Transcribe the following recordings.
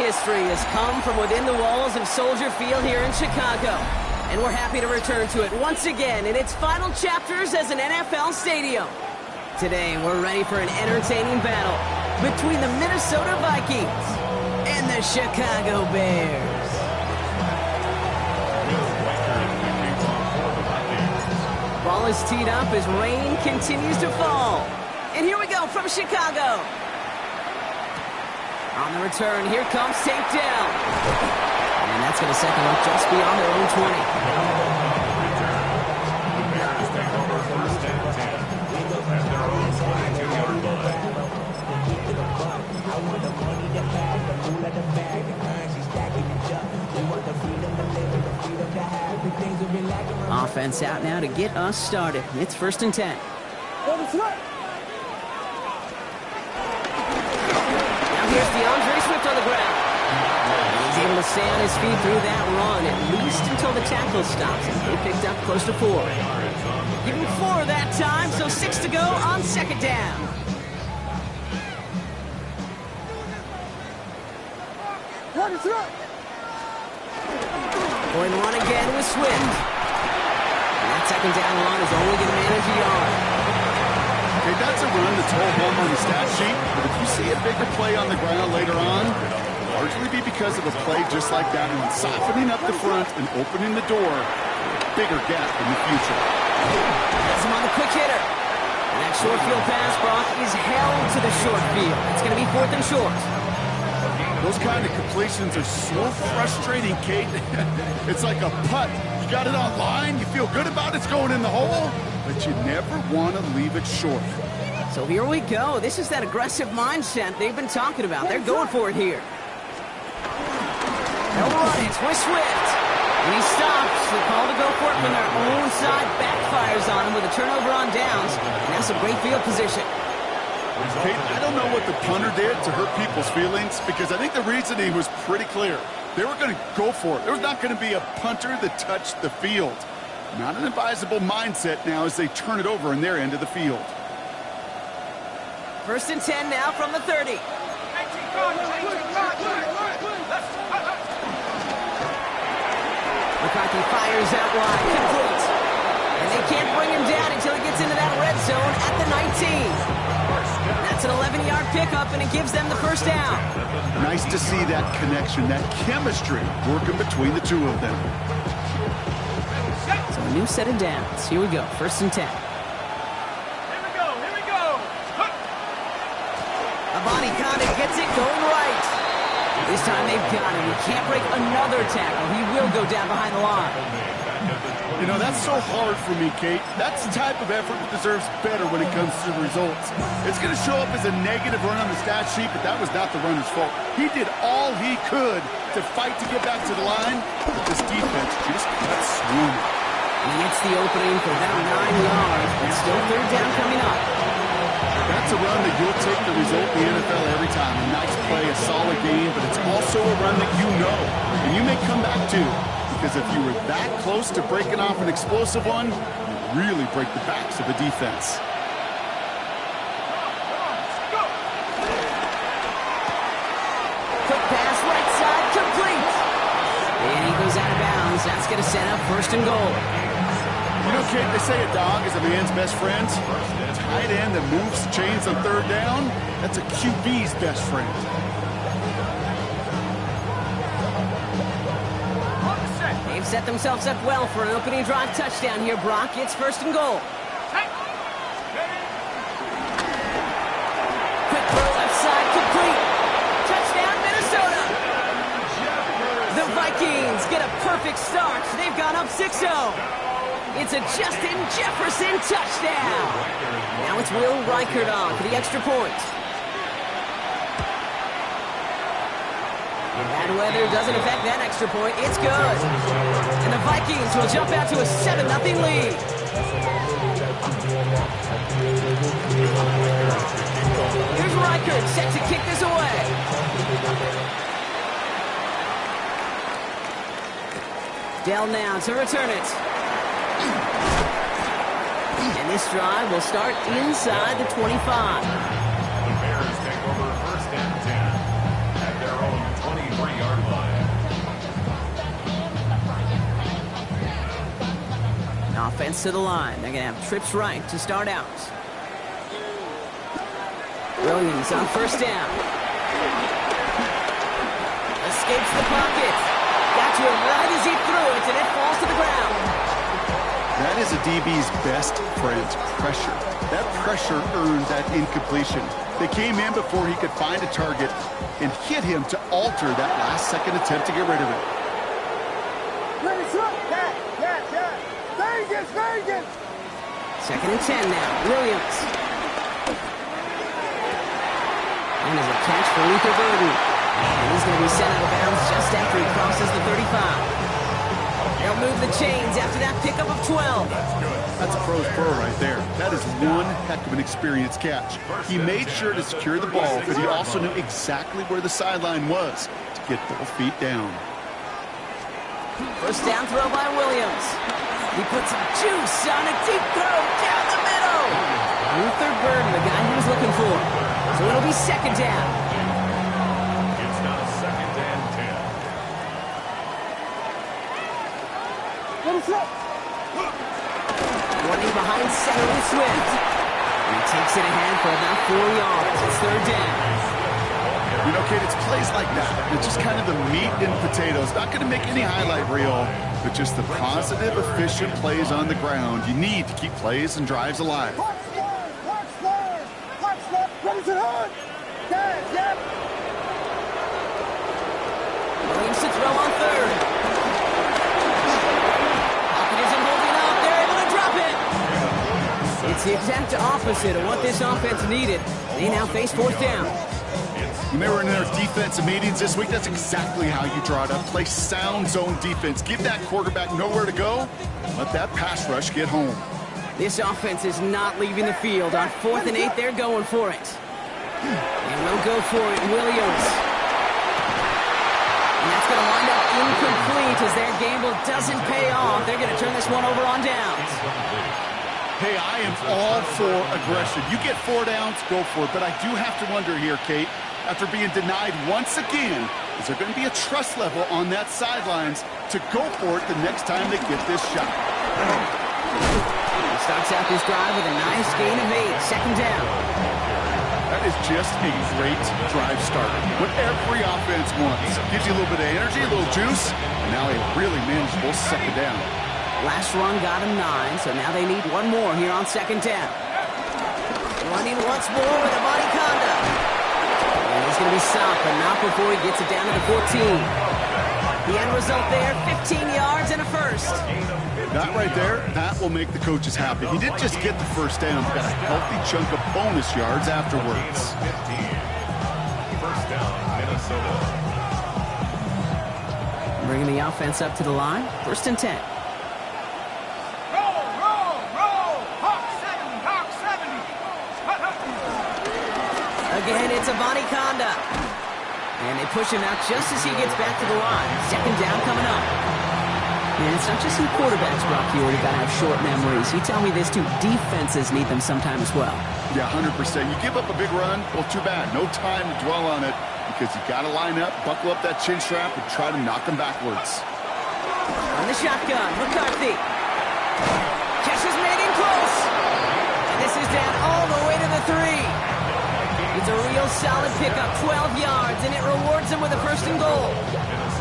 history has come from within the walls of Soldier Field here in Chicago. And we're happy to return to it once again in its final chapters as an NFL stadium. Today, we're ready for an entertaining battle between the Minnesota Vikings and the Chicago Bears. Ball is teed up as rain continues to fall. And here we go from Chicago. On the return, here comes takedown. And that's going to set them up just beyond their own 20. Offense out now to get us started. It's 1st and 10. Here's DeAndre Swift on the ground. He's able to stay on his feet through that run, at least until the tackle stops. They picked up close to 4. Give him 4 that time, so 6 to go on 2nd down. Going to run again with Swift. And that 2nd down run is only going to manage a yard. Okay, that's a run that's all bum on the stat sheet, but if you see a bigger play on the ground later on, it'll largely be because of a play just like that one, softening up the front and opening the door for a bigger gap in the future. Has him on the quick hitter. And that short field pass, Brock, is held to the short field. It's going to be 4th and short. Those kind of completions are so frustrating, Kate. It's like a putt. You got it on line, you feel good about it's going in the hole, but you never want to leave it short. So here we go. This is that aggressive mindset they've been talking about. They're going for it here. They'll run it with Swift. And he stops. The call to go for it from their own side backfires on him with a turnover on downs. And that's a great field position. Kate, I don't know what the punter did to hurt people's feelings, because I think the reasoning was pretty clear. They were going to go for it. There was not going to be a punter that touched the field. Not an advisable mindset now as they turn it over in their end of the field. 1st and 10 now from the 30. McCarthy fires out wide, complete. And they can't bring him down until he gets into that red zone at the 19. That's an 11-yard pickup, and it gives them the 1st down. Nice to see that connection, that chemistry working between the two of them. So a new set of downs. Here we go, 1st and 10. Here we go. Abani Kane gets it going right. This time they've got him. He can't break another tackle. He will go down behind the line. You know, that's so hard for me, Kate. That's the type of effort that deserves better when it comes to the results. It's going to show up as a negative run on the stat sheet, but that was not the runner's fault. He did all he could to fight to get back to the line, but this defense just got swimming. He hits the opening for about 9 yards, but still 3rd down coming up. That's a run that you'll take the result in the NFL every time. A nice play, a solid game, but it's also a run that you know, and you may come back to. Because if you were that close to breaking off an explosive one, you really break the backs of the defense. Quick pass, right side, complete. And he goes out of bounds. That's going to set up 1st and goal. You know, Kate, they say a dog is a man's best friend. A tight end that moves the chains on 3rd down, that's a QB's best friend. They've set themselves up well for an opening drive touchdown here, Brock. It's 1st and goal. Quick throw left side, complete. Touchdown, Minnesota. The Vikings get a perfect start. They've gone up 6-0. It's a Justin Jefferson touchdown. Now it's Will Reichert on for the extra point. Bad weather doesn't affect that extra point. It's good. And the Vikings will jump out to a 7-0 lead. Here's Reichert set to kick this away. Dell now to return it. And this drive will start inside the 25. The Bears take over 1st and 10 at their own 25. offense to the line. They're going to have trips right to start out. Williams on first down. Escapes the pocket. Got to him right as he threw it, and it falls to the ground. That is a DB's best friend, pressure. That pressure earned that incompletion. They came in before he could find a target and hit him to alter that last-second attempt to get rid of it. Second and 10 now. Williams. And there's a catch for Luther Burden. And he's going to be sent out of bounds just after he crosses the 35. They'll move the chains after that pickup of 12. That's a pro's pro right there. That is one heck of an experienced catch. He made sure to secure the ball, but he also knew exactly where the sideline was to get both feet down. First down throw by Williams. He puts some juice on a deep throw down the middle. Luther Burden, the guy he was looking for. So it'll be second down. It's now second and 10. Running behind center with Swift. And he takes it ahead for about 4 yards. It's third down. You know, Kate, it's plays like that. It's just kind of the meat and potatoes. Not going to make any highlight reel, but just the positive, efficient plays on the ground. You need to keep plays and drives alive. Williams to throw on third. Pocket isn't holding up. They're able to drop it. It's the exact opposite of what this offense needed. They now face fourth down. When they were in their defensive meetings this week, that's exactly how you draw it up. Play sound zone defense. Give that quarterback nowhere to go. Let that pass rush get home. This offense is not leaving the field. On 4th and 8, they're going for it. And they'll go for it, Williams. And that's going to wind up incomplete as their gamble doesn't pay off. They're going to turn this one over on downs. Hey, I am all for aggression. You get 4 downs, go for it. But I do have to wonder here, Kate, after being denied once again, is there going to be a trust level on that sidelines to go for it the next time they get this shot? He starts out this drive with a nice gain of 8. Second down. That is just a great drive start. What every offense wants. Gives you a little bit of energy, a little juice, and now a really manageable second down. Last run got him 9, so now they need one more here on second down. Running once more with a body conduct. And he's going to be stopped, but not before he gets it down to the 14. The end result there, 15 yards and a first. That right there, that will make the coaches happy. He didn't just get the first down, he got a healthy chunk of bonus yards afterwards. First down, Minnesota. Bringing the offense up to the line, 1st and 10. Roll, roll, roll! Hawk 70, Hawk 70! Again, it's a body conduct. And they push him out just as he gets back to the line. Second down coming up. And it's not just some quarterbacks, Brock, you already got to have short memories. You tell me this too, defenses need them sometime as well. Yeah, 100%. You give up a big run, well, too bad. No time to dwell on it because you got to line up, buckle up that chin strap, and try to knock them backwards. On the shotgun, McCarthy. Catch is made in close. And this is down all the way to the 3. It's a real solid pickup, 12 yards, and it rewards them with a 1st and goal.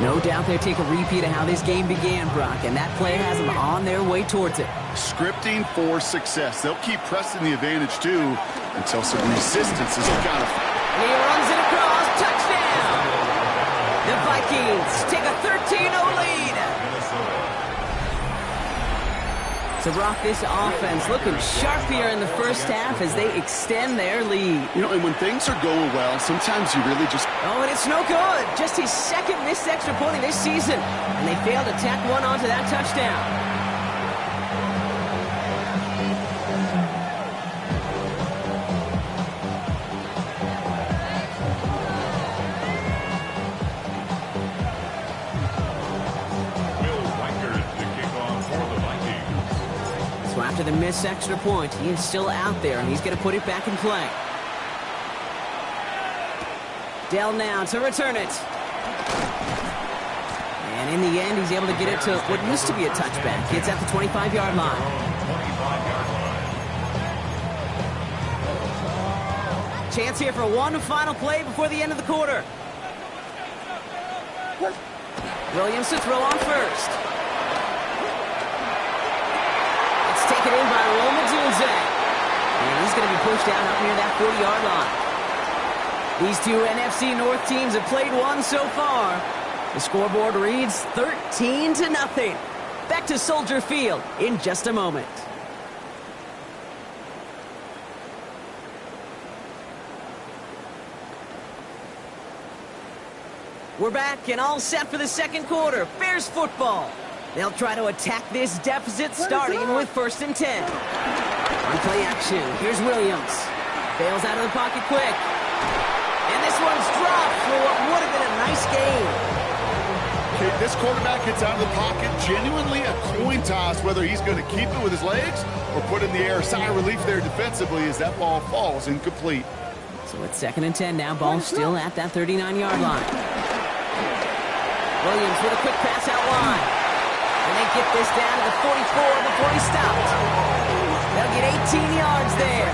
No doubt they'll take a repeat of how this game began, Brock, and that play has them on their way towards it. Scripting for success. They'll keep pressing the advantage, too, until some resistance is got to. And he runs it across, touchdown! The Vikings take a 13-0 lead. So, Brock, this offense looking sharp here in the first half as they extend their lead. You know, and when things are going well, sometimes you really just... Oh, and it's no good. Just his second missed extra point of this season. And they failed to tack one onto that touchdown. After the missed extra point, he is still out there, and he's going to put it back in play. Dell now to return it. And in the end, he's able to get it to what used to be a touchback. It's at the 25-yard line. 25-yard line. Chance here for one final play before the end of the quarter. Williams to throw on first. It's taken in by Roma Dunze. And he's going to be pushed out up near that 40-yard line. These two NFC North teams have played one so far. The scoreboard reads 13-0. Back to Soldier Field in just a moment. We're back and all set for the second quarter. Bears football. They'll try to attack this deficit starting with 1st and 10. On play action, here's Williams. Bails out of the pocket quick. And this one's dropped for what would have been a nice game. Okay, this quarterback gets out of the pocket, genuinely a coin toss whether he's going to keep it with his legs or put in the air. Sigh of relief there defensively as that ball falls incomplete. So it's 2nd and 10 now. Ball still at that 39-yard line. Williams with a quick pass out wide. And they get this down to the 44 before he stopped. They'll get 18 yards there.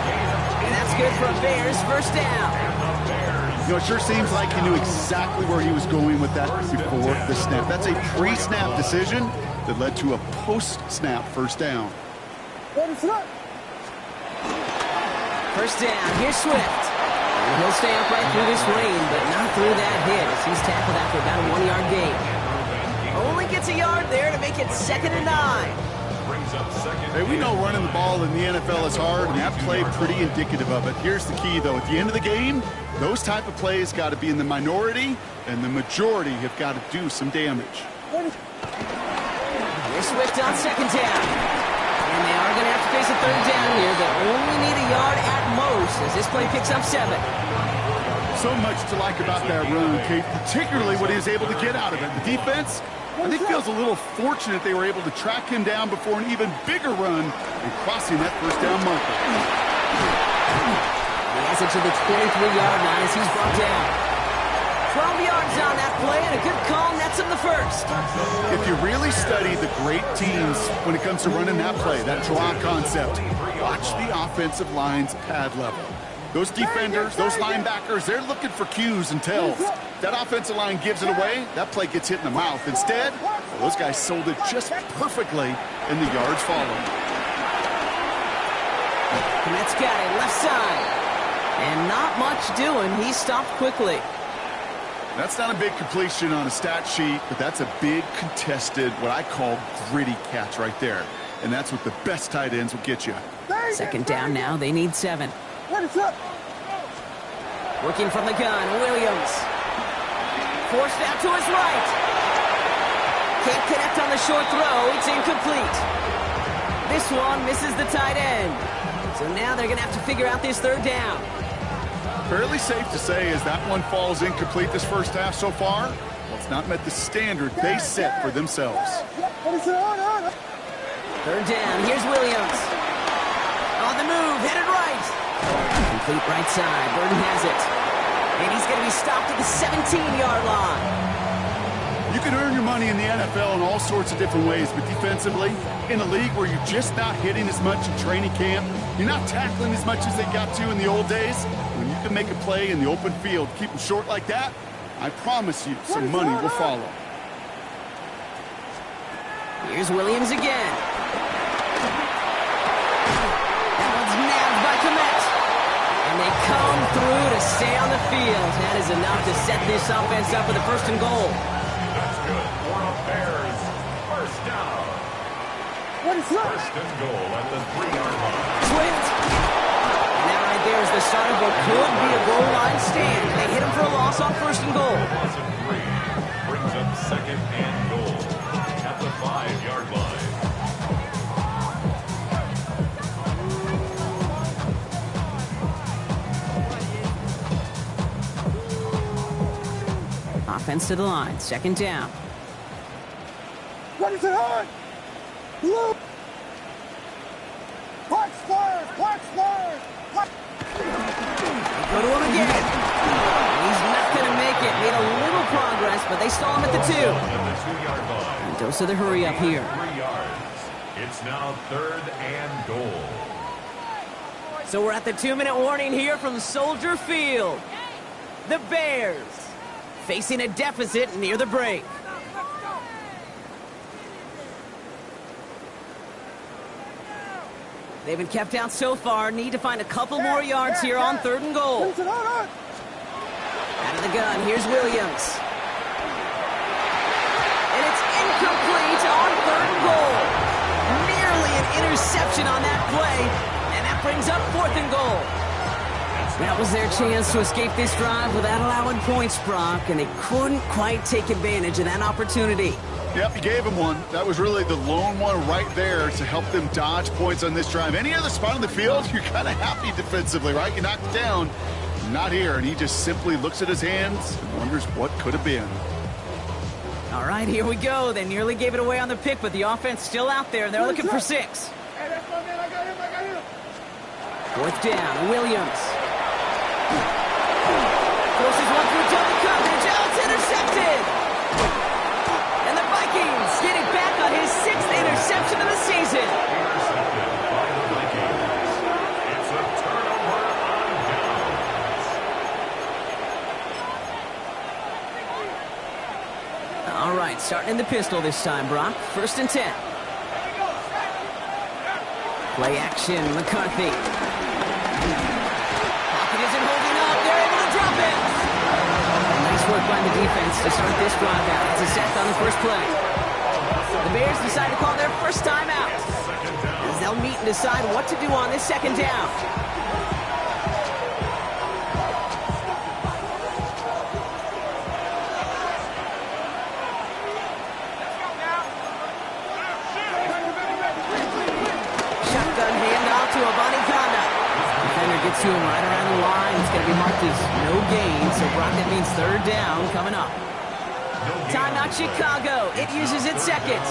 And that's good for a Bears first down. You know, it sure seems like he knew exactly where he was going with that before the snap. That's a pre-snap decision that led to a post-snap first down. First down, here's Swift. And he'll stay upright through this rain, but not through that hit as he's tackled after about a 1-yard gain. Only gets a yard there to make it 2nd and 9. Hey, we know running the ball in the NFL is hard, and that play pretty indicative of it. Here's the key, though. At the end of the game, those type of plays got to be in the minority, and the majority have got to do some damage. Here's Swift on 2nd down. And they are going to have to face a 3rd down here. They only need a yard at most as this play picks up 7. So much to like about that run, Kate, particularly what he was able to get out of it. The defense, I think, feels a little fortunate they were able to track him down before an even bigger run and crossing that first down marker. He has it to the 23-yard line as he's brought down. 12 yards on that play and a good call nets him the first. If you really study the great teams when it comes to running that play, that draw concept, watch the offensive line's pad level. Those defenders, those linebackers, they're looking for cues and tells. That offensive line gives it away, that play gets hit in the mouth. Instead, well, those guys sold it just perfectly, and the yards follow. Met's got it left side. And not much doing. He stopped quickly. That's not a big completion on a stat sheet, but that's a big contested, what I call gritty catch right there. And that's what the best tight ends will get you. 2nd down now. They need 7. Working from the gun, Williams. Forced out to his right. Can't connect on the short throw. It's incomplete. This one misses the tight end. So now they're going to have to figure out this 3rd down. Fairly safe to say as that one falls incomplete this first half so far, well, it's not met the standard they set for themselves. 3rd down, here's Williams. On the move, headed right. Complete right side, Burton has it. And he's going to be stopped at the 17-yard line. You can earn your money in the NFL in all sorts of different ways, but defensively, in a league where you're just not hitting as much in training camp, you're not tackling as much as they got to in the old days, when you can make a play in the open field, keep them short like that, I promise you some money will follow. Here's Williams again. That one's nabbed by Komet. And they come through to stay on the field. That is enough to set this offense up with a 1st and goal. That's good for a Bears first down. First and goal at the 3-yard line. Swift. And that right there is the start of what could be a goal line stand. They hit him for a loss on 1st and goal. Loss of 3 brings up 2nd and goal at the 5-yard line. Offense to the line. 2nd down. What is it on? Blue. Watch forward. Go to him again. He's not going to make it. Made a little progress, but they stall him at the 2. At the 2-yard line. And dose of the hurry up here. 3 yards. It's now 3rd and goal. So we're at the 2-minute warning here from Soldier Field. The Bears facing a deficit near the break. They've been kept out so far. Need to find a couple more yards here on 3rd and goal. Out of the gun, here's Williams. And it's incomplete on 3rd and goal. Nearly an interception on that play. And that brings up 4th and goal. That was their chance to escape this drive without allowing points, Brock, and they couldn't quite take advantage of that opportunity. Yep, you gave him one. That was really the lone one right there to help them dodge points on this drive. Any other spot on the field, you're kind of happy defensively, right? You knocked it down. Not here, and he just simply looks at his hands and wonders what could have been. All right, here we go. They nearly gave it away on the pick, but the offense still out there. They're looking for 6. Hey, that's my man. I got him. 4th down, Williams. Forces one through double coverage. Oh, it's intercepted! And the Vikings get it back on his 6th interception of the season. Intercepted by the Vikings. It's a turnover on downs. All right, starting in the pistol this time, Brock. 1st and 10. Play action, McCarthy. Pocket isn't holding up. They're able to drop it. Nice work by the defense to start this drive out. It's a sack on the first play. The Bears decide to call their first time out, as they'll meet and decide what to do on this 2nd down. Shotgun handoff to Abanikanda. Defender gets to him right around the line. It's going to be marked as no gain, so Brock, that means 3rd down coming up. Timeout Chicago. It uses its 2nd.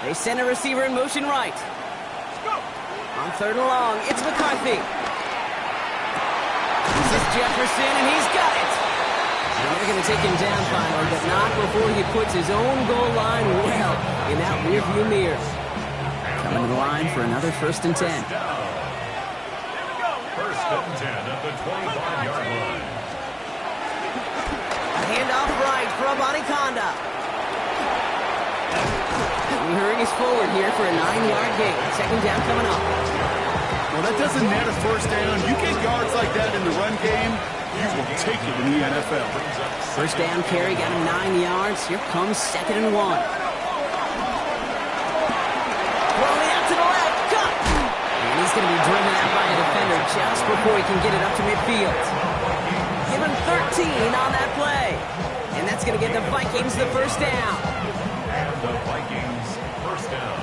They send a receiver in motion right. On 3rd and long, it's McCarthy. This is Jefferson, and he's got it. And they're going to take him down finally, but not before he puts his own goal line well in that rearview mirror. Coming to the line for another 1st and 10. 1st and 10 at the 25-yard line. A handoff right for Abanikanda. He hurries forward here for a 9-yard gain. 2nd down coming up. Well, that doesn't net a 1st down. You get yards like that in the run game, you will take it in the NFL. 1st down carry, got him 9 yards. Here comes 2nd and 1. Rolling out to the left, cut! And he's going to be driven out by a defender just before he can get it up to midfield. Give him 13 on that play. And that's going to get the Vikings the 1st down. And the Vikings 1st down.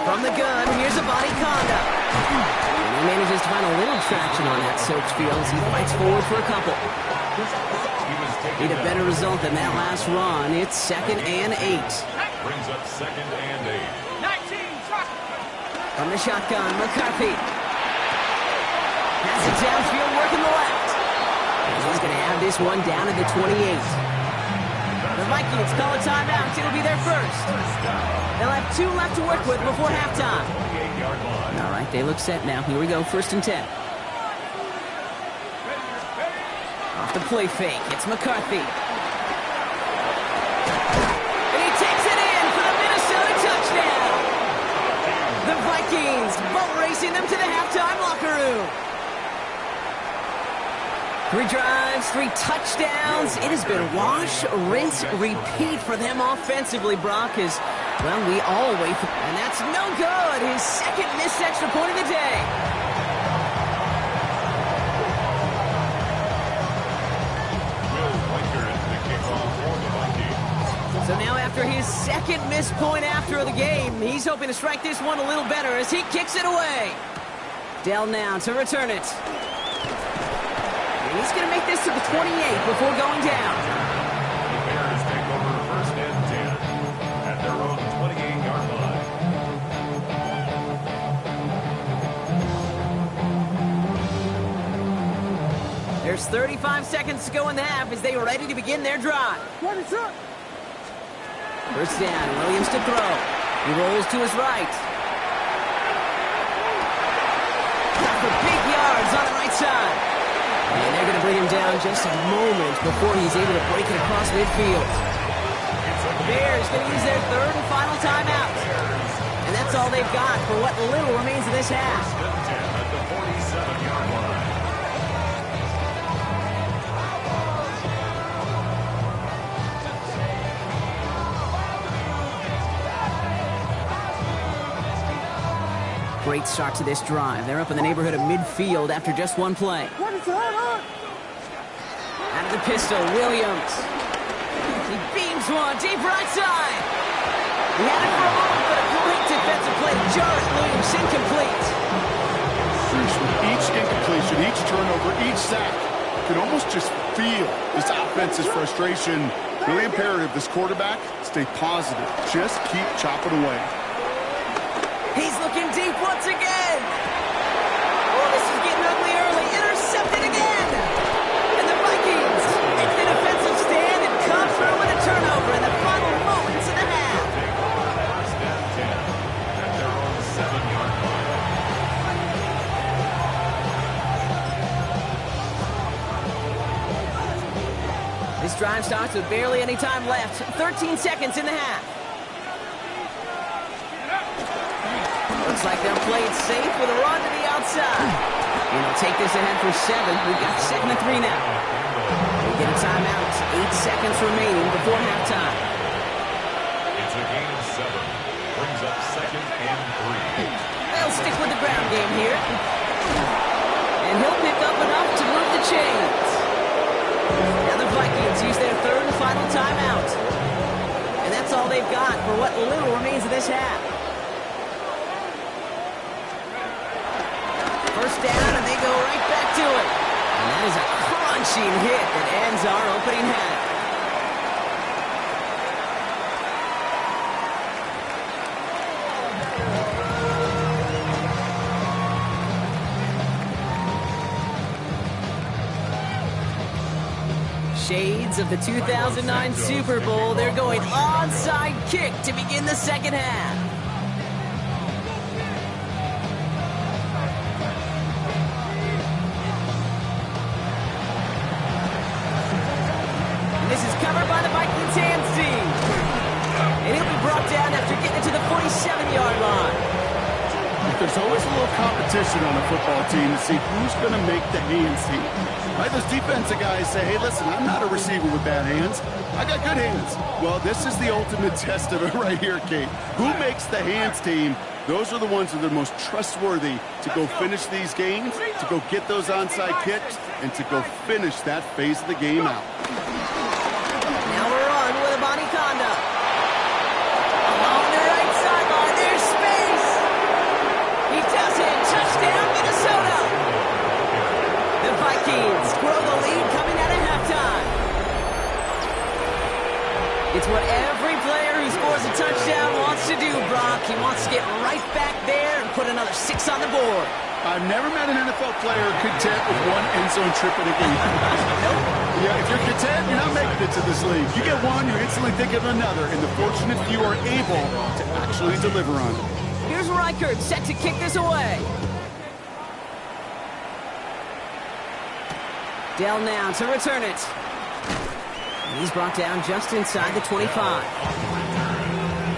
From the gun, here's Abanikanda. And he manages to find a little traction on that soaked field as he fights forward for a couple. Need a better result than that last run. It's 2nd and 8. Brings up 2nd and 8. From the shotgun, McCarthy. Has it downfield, working the left. And he's going to have this one down at the 28. The Vikings call a timeout. It'll be their 1st. They'll have 2 left to work with before halftime. All right, they look set now. Here we go, 1st and 10. Off the play fake, it's McCarthy. And he takes it in for the Minnesota touchdown. The Vikings boat racing them to the halftime locker room. 3 drives, 3 touchdowns. It has been wash, rinse, repeat for them offensively, Brock, as, well, we all wait for... And that's no good. His 2nd missed extra point of the day. So now after his 2nd missed point after the game, he's hoping to strike this one a little better as he kicks it away. Dell now to return it. He's going to make this to the 28 before going down. The Bears take over 1st and 10 at their own 28-yard line. There's 35 seconds to go in the half as they are ready to begin their drive. First down, Williams to throw. He rolls to his right. Got for big yards on the right side. And they're going to bring him down just a moment before he's able to break it across midfield. The Bears going to use their third and final timeout. And that's all they've got for what little remains of this half. At the 47-yard line. Great start to this drive. They're up in the neighborhood of midfield after just one play. Out of the pistol, Williams. He beams one, deep right side. He had it for a moment, but a great defensive play to jar it. Williams incomplete. With each incompletion, each turnover, each sack, you can almost just feel this offense's frustration. Really imperative, this quarterback, stay positive. Just keep chopping away. He's looking deep once again. Oh, this is getting ugly early. Intercepted again. And the Vikings make the defensive stand and come through with a turnover in the final moments of the half. First and 10 at their own 7-yard line. This drive starts with barely any time left. 13 seconds in the half. Looks like they'll play it safe with a run to the outside. And they'll take this ahead for 7. We've got 2nd and 3 now. We get a timeout. 8 seconds remaining before halftime. It's a gain of 7. Brings up 2nd and 3. They'll stick with the ground game here. And he'll pick up enough to move the chains. Now the Vikings use their third and final timeout. And that's all they've got for what little remains of this half. First down, and they go right back to it. And that is a crunching hit that ends our opening half. Shades of the 2009 Super Bowl. They're going onside kick to begin the second half. This is covered by the Vikings hands team. And he'll be brought down after getting it to the 47-yard line. There's always a little competition on a football team to see who's going to make the hands team. Right? Those defensive guys say, hey, listen, I'm not a receiver with bad hands. I got good hands. Well, this is the ultimate test of it right here, Kate. Who makes the hands team? Those are the ones that are the most trustworthy to go finish these games, to go get those onside kicks, and to go finish that phase of the game out. Now we're on with a body conduct. Along the right sideline, there's space. He does it. Touchdown, Minnesota. The Vikings grow the lead coming out of halftime. It's what every player who scores a touchdown wants to do, Brock. He wants to get right back there and put another 6 on the board. I've never met an NFL player content with one end zone trip in a game. Nope. Yeah, if you're content, you're not making it to this league. You get one, you instantly think of another, and the fortunate few are able to actually deliver on it. Here's Reichert set to kick this away. Dell now to return it. And he's brought down just inside the 25.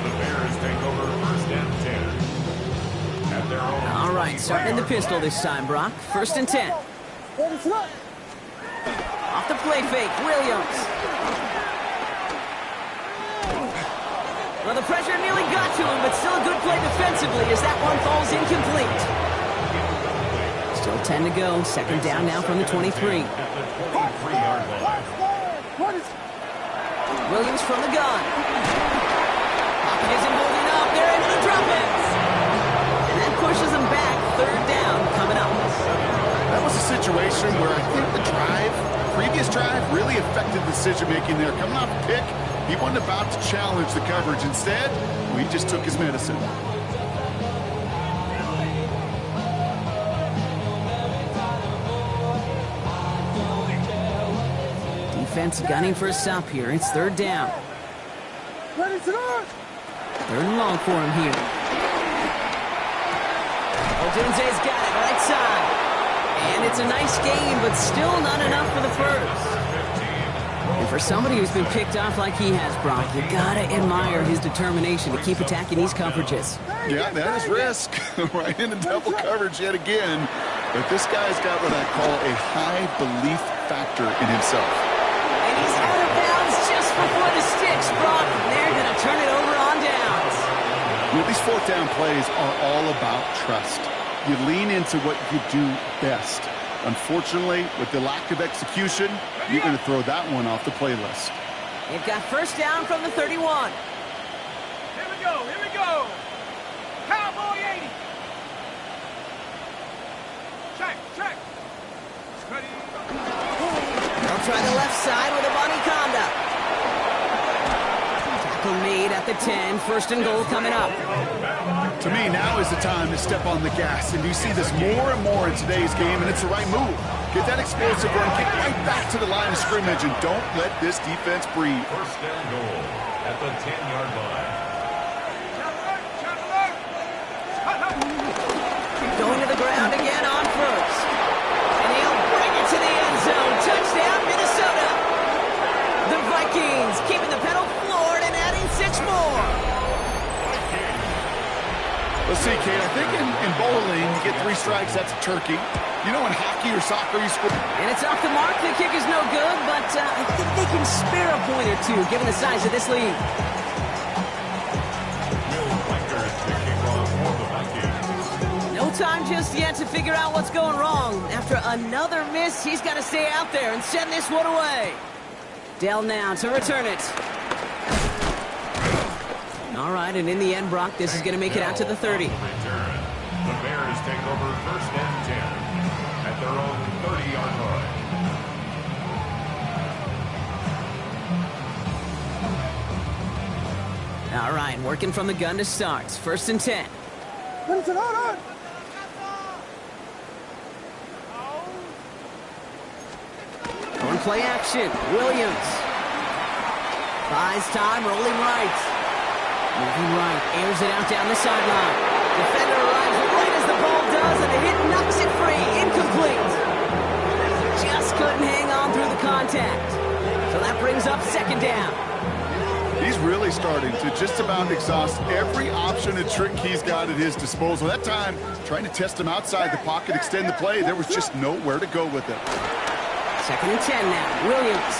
The Bears take over first and 10. At their own All right, starting in the pistol this time, Brock. First and 10. Off the play fake, Williams. Well, the pressure nearly got to him, but still a good play defensively as that one falls incomplete. Still 10 to go. Second down now from the 23. at the 23-yard line. Williams from the gun. Pocket isn't holding up. They're into the drop-ins. And that pushes them back. Third down coming up. That was a situation where I think the previous drive really affected decision-making there. Coming off a pick, he wasn't about to challenge the coverage. Instead, he just took his medicine. defense gunning for a stop here. It's third down. Ready to go! Third and long for him here. Odunze's got it, right side. And it's a nice game, but still not enough for the first. And for somebody who's been picked off like he has, Brock, you gotta admire his determination to keep attacking these coverages. Yeah, that is risk. Right into double coverage yet again. But this guy's got what I call a high belief factor in himself. And he's out of bounds just before the sticks, Brock. They're gonna turn it over on downs. You know, these fourth down plays are all about trust. You lean into what you do best. Unfortunately, with the lack of execution, you're going to throw that one off the playlist. They've got first down from the 31. Here we go, here we go! Cowboy 80! Check, check! Ready? They'll try the left side with a bunny conduct. Tackle made at the 10. First and goal coming up. To me, now is the time to step on the gas, and you see this more and more in today's game, and it's the right move. Get that explosive run, get right back to the line of scrimmage, and don't let this defense breathe. First down goal at the 10-yard line. Going to the ground again on first. And he'll bring it to the end zone. Touchdown, Minnesota. The Vikings keeping the pedal floored and adding 6 more. Let's see, Kate, I think in bowling, you get 3 strikes, that's a turkey. You know, in hockey or soccer, you score. And it's off the mark. The kick is no good, but I think they can spare a point or two, given the size of this lead. No time just yet to figure out what's going wrong. After another miss, he's got to stay out there and send this one away. Dell now to return it. All right, and in the end, Brock, this is going to make it out to the 30. The Bears take over first and 10 at their own 30-yard line. All right, working from the gun to start. First and 10. Ready to go! On play action, Williams. Buys time, rolling right. Moving right, airs it out down the sideline. Defender arrives right as the ball does, and the hit knocks it free. Incomplete. Just couldn't hang on through the contact. So that brings up second down. He's really starting to just about exhaust every option and trick he's got at his disposal. That time, trying to test him outside the pocket, extend the play, there was just nowhere to go with it. Second and 10 now, Williams.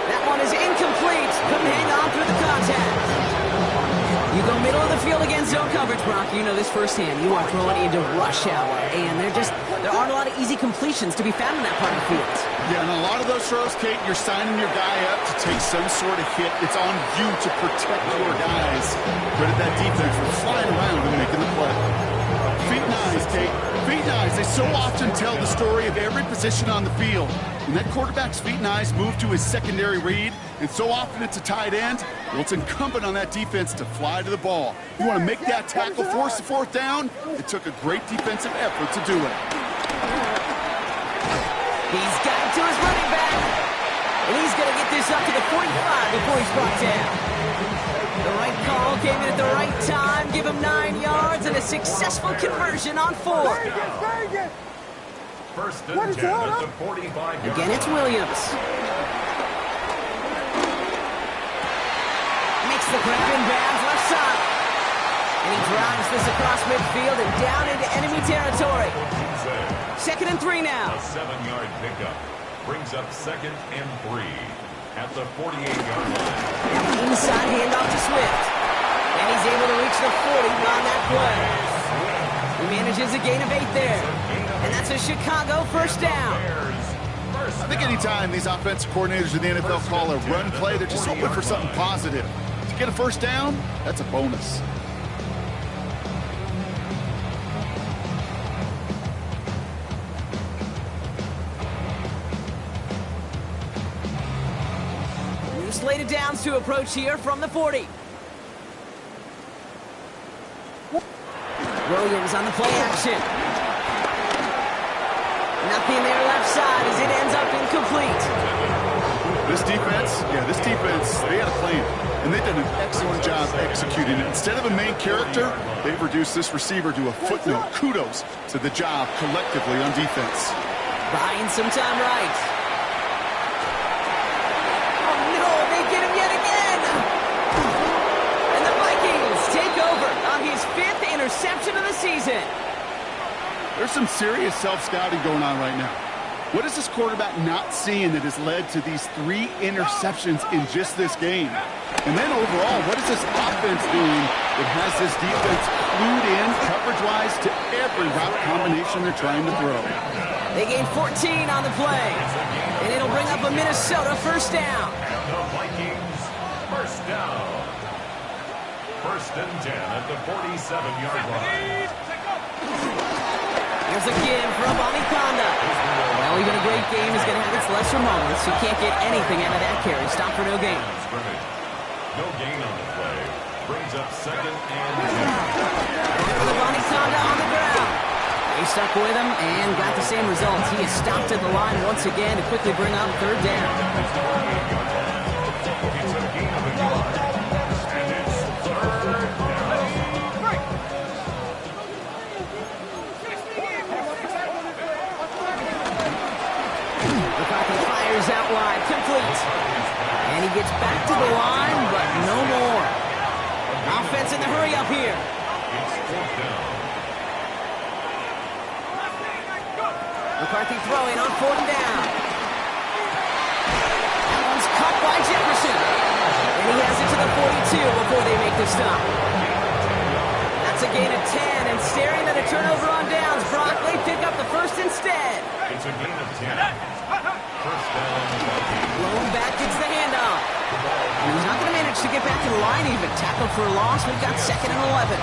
That one is incomplete. Couldn't hang on through the contact. You go middle of the field against zone coverage, Brock. You know this firsthand. You are throwing into rush hour, and there aren't a lot of easy completions to be found in that part of the field. Yeah, and a lot of those throws, Kate, you're signing your guy up to take some sort of hit. It's on you to protect your guys. Credit that defense for flying around and making the play. Feet and eyes, Kate. Feet and eyes. They so often tell the story of every position on the field. When that quarterback's feet and eyes move to his secondary read, and so often it's a tight end, well, it's incumbent on that defense to fly to the ball. You want to make that tackle, force the fourth down? It took a great defensive effort to do it. He's got it to his running back. And he's going to get this up to the 45 before he's brought down. The right call came in at the right time, give him 9 yards, and a successful conversion on 4. First and 10 at the 45-yard line. Again, it's Williams. Makes the grab in bounds left side. And he drives this across midfield and down into enemy territory. Second and 3 now. A 7-yard pickup brings up second and 3 at the 48-yard line. Inside handoff to Swift. And he's able to reach the 40 on that play. He manages a gain of 8 there. And that's a Chicago first down. I think anytime these offensive coordinators in the NFL call a run play, they're just hoping for something positive. To get a first down, that's a bonus. New slate of downs to approach here from the 40. Williams on the play action. Nothing there left side as it ends up incomplete. This defense, they had a plan, and they've done an excellent job executing it. Instead of a main character, they've reduced this receiver to a footnote. Kudos to the job collectively on defense. Buying some time right. Oh, no, they get him yet again. And the Vikings take over on his 5th interception of the season. There's some serious self-scouting going on right now. What is this quarterback not seeing that has led to these 3 interceptions in just this game? And then overall, what is this offense doing that has this defense clued in coverage-wise to every route combination they're trying to throw? They gain 14 on the play, and it'll bring up a Minnesota first down. The Vikings first down. First and 10 at the 47-yard line. Here's a give for Abanikanda. Well, even a great game is going to have its lesser moments. You can't get anything out of that carry. Stop for no gain. No gain on the play. Brings up second and 10. Abanikanda on the ground. They stuck with him and got the same results. He is stopped at the line once again to quickly bring up third down. It's a gain of a yard. And it's third down. Fires out wide, complete. And he gets back to the line, but no more. Offense in the hurry up here. It's fourth down. McCarthy throwing on 4th down. That one's caught by Jefferson. And he has it to the 42 before they make the stop. That's a gain of 10, and staring at a turnover on downs, Brock, they pick up the first instead. It's a gain of 10. First down. Blown back, gets the handoff. And he's not going to manage to get back to the line even. Tackle for a loss. We've got second and 11.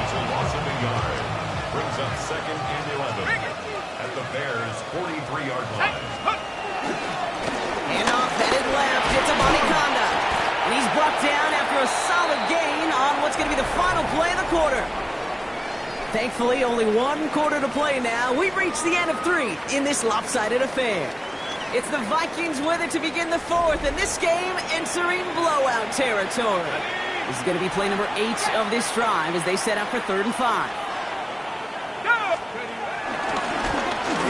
It's a loss of a yard. Brings up second and 11 at the Bears' 43-yard line. Handoff headed left. It's Abanikanda. And he's brought down after a solid gain on what's going to be the final play of the quarter. Thankfully, only 1 quarter to play now. We've reached the end of 3 in this lopsided affair. It's the Vikings with it to begin the 4th, and this game entering blowout territory. This is going to be play number 8 of this drive as they set up for 3rd and 5.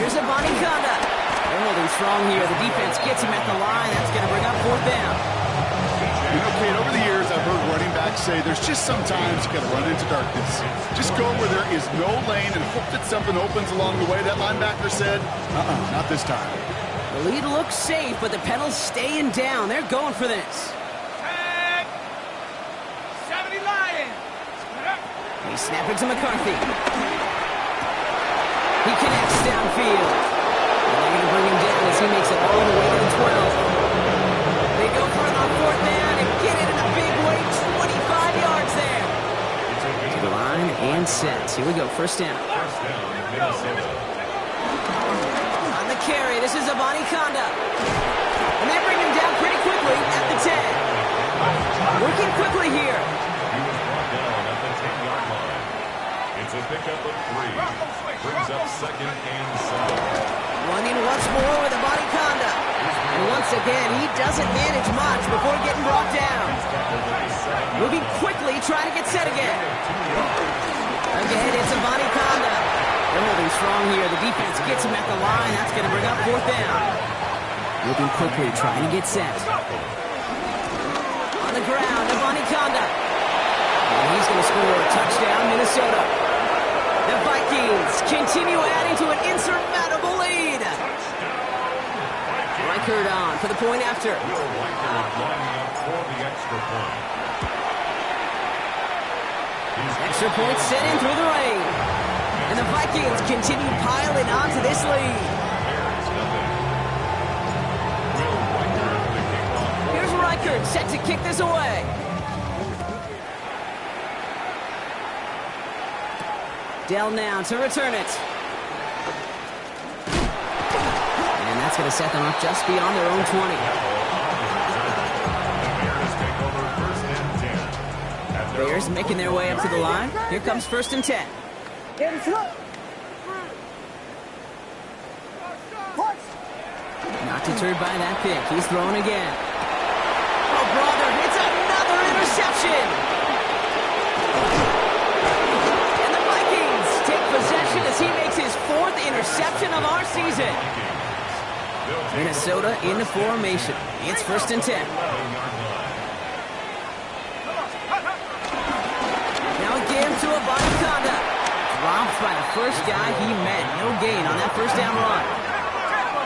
Here's Abanikanda. They're holding strong here. The defense gets him at the line. That's going to bring up 4th down. You know, Kate, over the years, I've heard running backs say there's just sometimes you got to run into darkness. Just go where there is no lane and hope that something opens along the way. That linebacker said, not this time. The lead looks safe, but the pedals staying down. They're going for this. 70 Lions. He's snapping to McCarthy. He connects downfield. And they're going to bring him down as he makes it all the way to the 12. They go for it on 4th down and get it in a big way. 25 yards there. To the line and set. Here we go. First down. First down, Minnesota. On the carry, this is Abanikanda. And they bring him down pretty quickly at the 10. Working quickly here. He was brought down at the 10-yard line. It's a pickup of 3. Brings up second and 7. Running once more with Abanikanda. And once again, he doesn't manage much before getting brought down. Moving quickly, trying to get set again. Again, it's Abanikanda. They're holding strong here. The defense gets him at the line. That's going to bring up 4th down. Moving quickly, trying to get set. On the ground, Abanikanda. And he's going to score a touchdown, Minnesota. The Vikings continue adding to an insurmountable lead. Reichert on for the point after. Will Reichert lining up for the extra point. Extra point set in through the rain. And the Vikings continue piling on to this lead. Here's Reichert set to kick this away. Dell now to return it. And that's going to set them up just beyond their own 20. Bears making their way up to the line. Here comes 1st and 10. Not deterred by that pick. He's throwing again. Oh, brother, it's another interception. And the Vikings take possession as he makes his 4th interception of our season. Minnesota in the formation. It's 1st and 10. Now again to a body conduct. Dropped by the first guy he met. No gain on that first down run.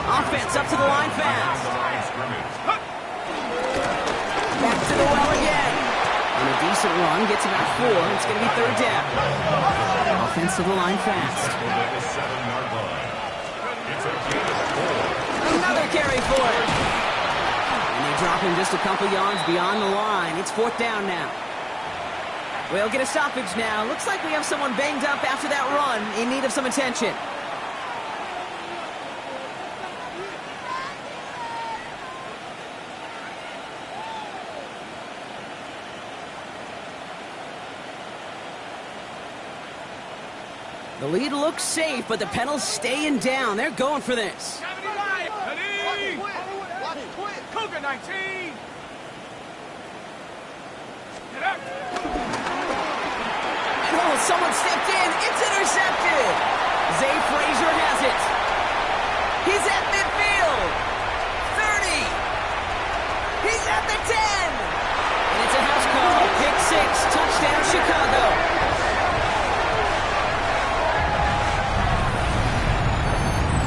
Offense up to the line fast. Back to the well again. And a decent run gets about 4. It's going to be 3rd down. Offense to the line fast. Another carry for it. And they drop him just a couple yards beyond the line. It's 4th down now. We'll get a stoppage now. Looks like we have someone banged up after that run in need of some attention. The lead looks safe, but the pedal's staying down. They're going for this. Cougar 19. Get up. Oh, someone stepped in. It's intercepted. Zay Frazier has it. He's at midfield. 30. He's at the 10. And it's a house call. Pick 6. Touchdown, Chicago.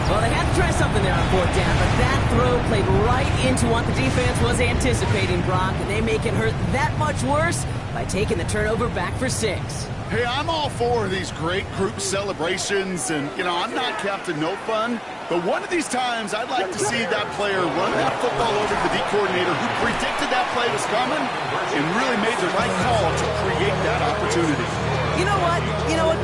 Well, they had to try something there on 4th down, but that throw played right into what the defense was anticipating, Brock, and they make it hurt that much worse by taking the turnover back for 6. Hey, I'm all for these great group celebrations, and, I'm not Captain No Fun, but one of these times I'd like to see that player run that football over to the D coordinator who predicted that play was coming and really made the right call to create that opportunity. You know what?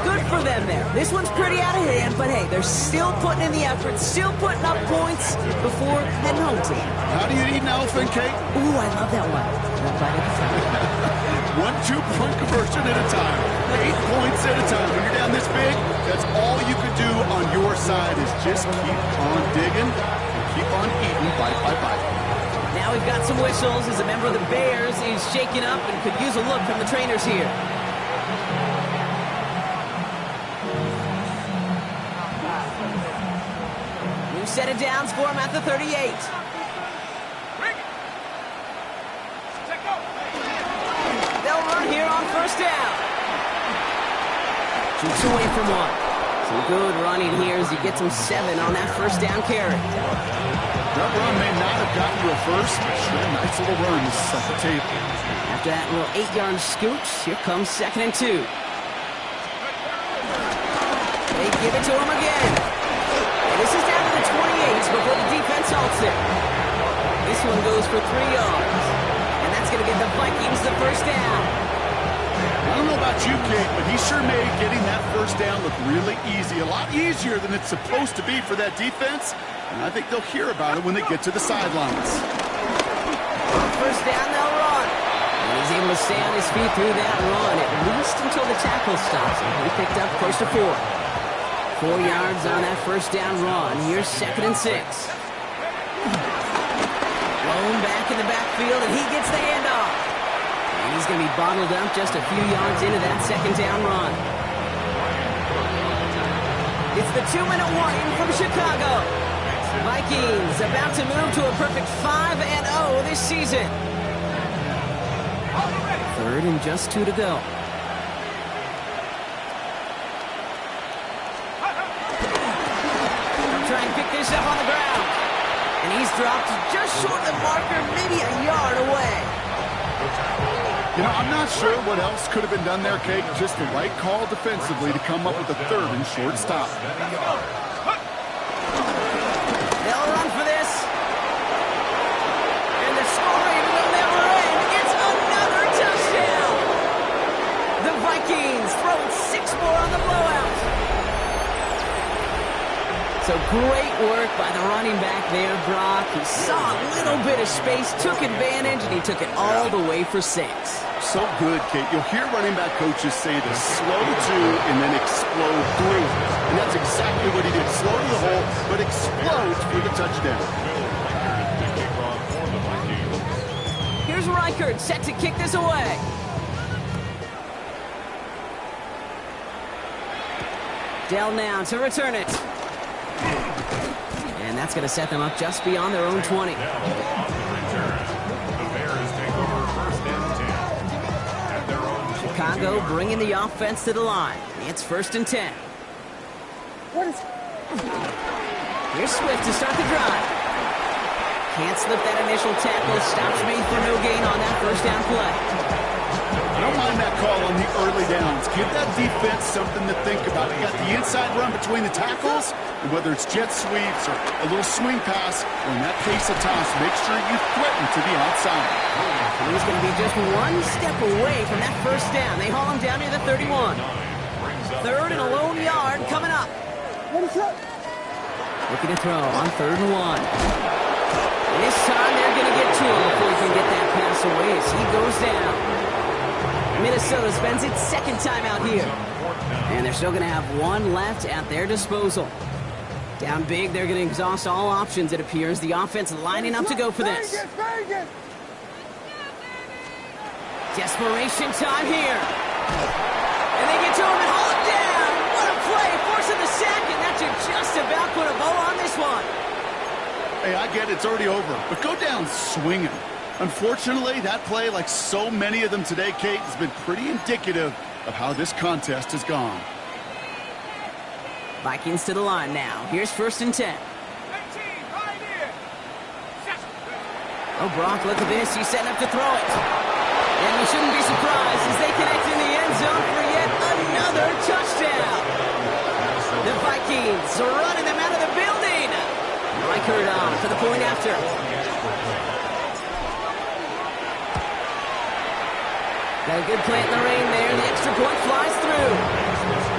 Good for them there. This one's pretty out of hand, but hey, they're still putting in the effort, still putting up points before heading home team. How do you eat an elephant cake? Ooh, I love that one. One bite at a time. 1 2-point conversion at a time. 8 points at a time. When you're down this big, that's all you can do on your side is just keep on digging and keep on eating bite by bite. Now we've got some whistles as a member of the Bears is shaking up and could use a look from the trainers here. New set of downs for him at the 38. They'll run here on 1st down. Shoots away from 1. Some good running here as he gets him 7 on that 1st down carry. That run may not have gotten you a first, but sure, nice little run to set the table. After that little 8-yard scooch, here comes 2nd and 2. They give it to him again. And this is down to the 28 before the defense halts it. This one goes for 3 yards. And that's going to get the Vikings the 1st down. I don't know about you, Kate, but he sure made getting that 1st down look really easy. A lot easier than it's supposed to be for that defense. And I think they'll hear about it when they get to the sidelines. 1st down, they'll run. And he's able to stay on his feet through that run, at least until the tackle stops him. He picked up close to 4. 4 yards on that 1st down run. Here's 2nd and 6. Blown back in the backfield, and he gets the handoff. And he's going to be bottled up just a few yards into that 2nd down run. It's the 2-minute warning from Chicago. Vikings about to move to a perfect 5-0 this season. 3rd and just 2 to go. They'll try and pick this up on the ground. And he's dropped just short of the marker, maybe a yard away. I'm not sure what else could have been done there, Kate. Just the right call defensively to come up with a 3rd and short stop. They'll run for this. And the scoring will never end. It's another touchdown. The Vikings throwing 6 more on the blowout. So great work by the running back there, Brock. He saw a little bit of space, took advantage, and he took it all the way for 6. So good, Kate. You'll hear running back coaches say to slow to and then explode through. And that's exactly what he did. Slow to the hole, but explodes for the touchdown. Reichert, set to kick this away. Dell now to return it. And that's going to set them up just beyond their own 20. Now on the return. The Bears take over first and 10. At their own Chicago 22 bringing the offense to the line. It's first and 10. Here's Swift to start the drive. Can't slip that initial tackle. Stops me for no gain on that first down play. I don't mind that call on the early downs. Give that defense something to think about. You got the inside run between the tackles, and whether it's jet sweeps or a little swing pass, or in that pace of toss, make sure you threaten to the outside. He's going to be just one step away from that first down. They haul him down near the 31. Third and a lone yard coming up. Looking to throw on 3rd and 1. And this time they're going to get to him before he can get that pass away as he goes down. Minnesota spends its second time out here. And they're still going to have one left at their disposal. Down big, they're going to exhaust all options, it appears. The offense lining up to go for this. Desperation time here. And they get to him and haul him down. What a play, forcing the sack, and that should just about put a bow on this one. Hey, I get it, it's already over, but go down swinging. Unfortunately, that play, like so many of them today, Kate, has been pretty indicative of how this contest has gone. Vikings to the line now. Here's first and 10. 18, right here. Oh, Brock, look at this. He's setting up to throw it. And we shouldn't be surprised as they connect in the end zone for yet another touchdown. The Vikings are running them out of the building. Reichert on for the point after. Got a good plant in the rain there. The extra point flies through.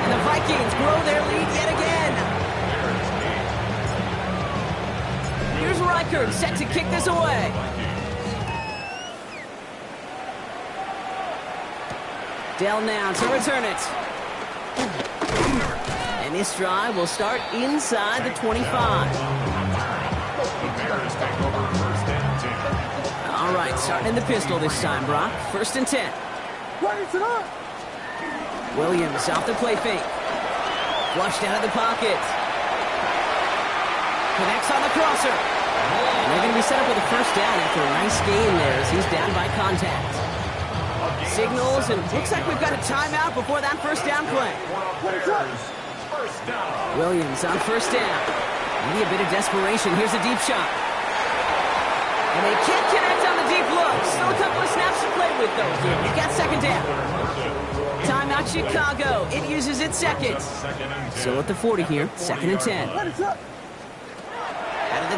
And the Vikings grow their lead yet again. Here's Reichert set to kick this away. Dell now to return it. And this drive will start inside the 25. All right, starting in the pistol this time, Brock. First and 10. Williams off the play fake. Flushed out of the pocket. Connects on the crosser. And they're going to be set up with a first down after a nice gain there as he's down by contact. Signals, and looks like we've got a timeout before that first down play. Williams on first down. Maybe a bit of desperation. Here's a deep shot. And they can't connect on the deep look. Still a couple of snaps to play with, though. You got second down. Timeout Chicago. It uses its second. So at the 40 here, second and 10. Out of the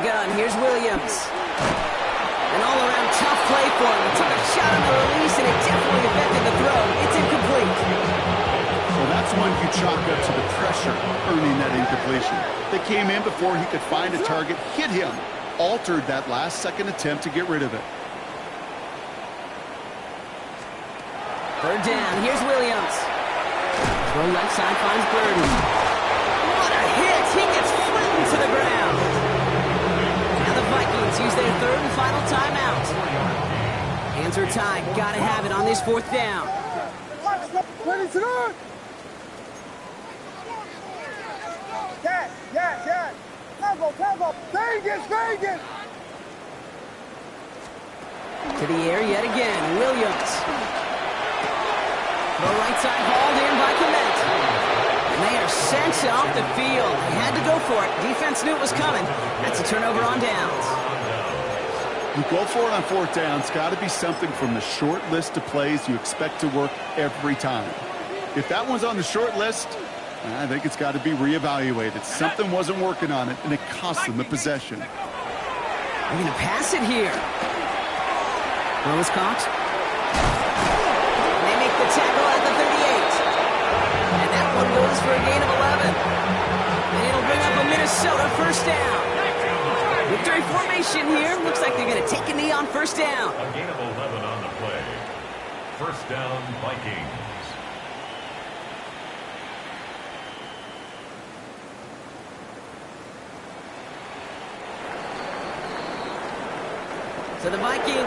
gun, here's Williams. An all-around tough play for him. He took a shot on the release, and it definitely affected the throw. It's incomplete. Well, that's one you chalk up to the pressure earning that incompletion. They came in before he could find a target, hit him, altered that last-second attempt to get rid of it. Third down, here's Williams. Throw left side finds Burden. What a hit! He gets flattened to the ground. Now the Vikings use their third and final timeout. Hands are tied. Gotta have it on this fourth down. Yes. Tempo. Vegas. To the air yet again, Williams. The right side hauled in by Clement. And they are sent off the field. They had to go for it. Defense knew it was coming. That's a turnover on downs. You go for it on fourth down. It's got to be something from the short list of plays you expect to work every time. If that one's on the short list, I think it's got to be reevaluated. Something wasn't working on it, and it cost them the possession. They're going to pass it here. Well, it's caught. They make the tackle at the 38. And that one goes for a gain of 11. And it'll bring up a Minnesota first down. Victory formation here. Looks like they're going to take a knee on first down. A gain of 11 on the play. First down, Vikings. So the Vikings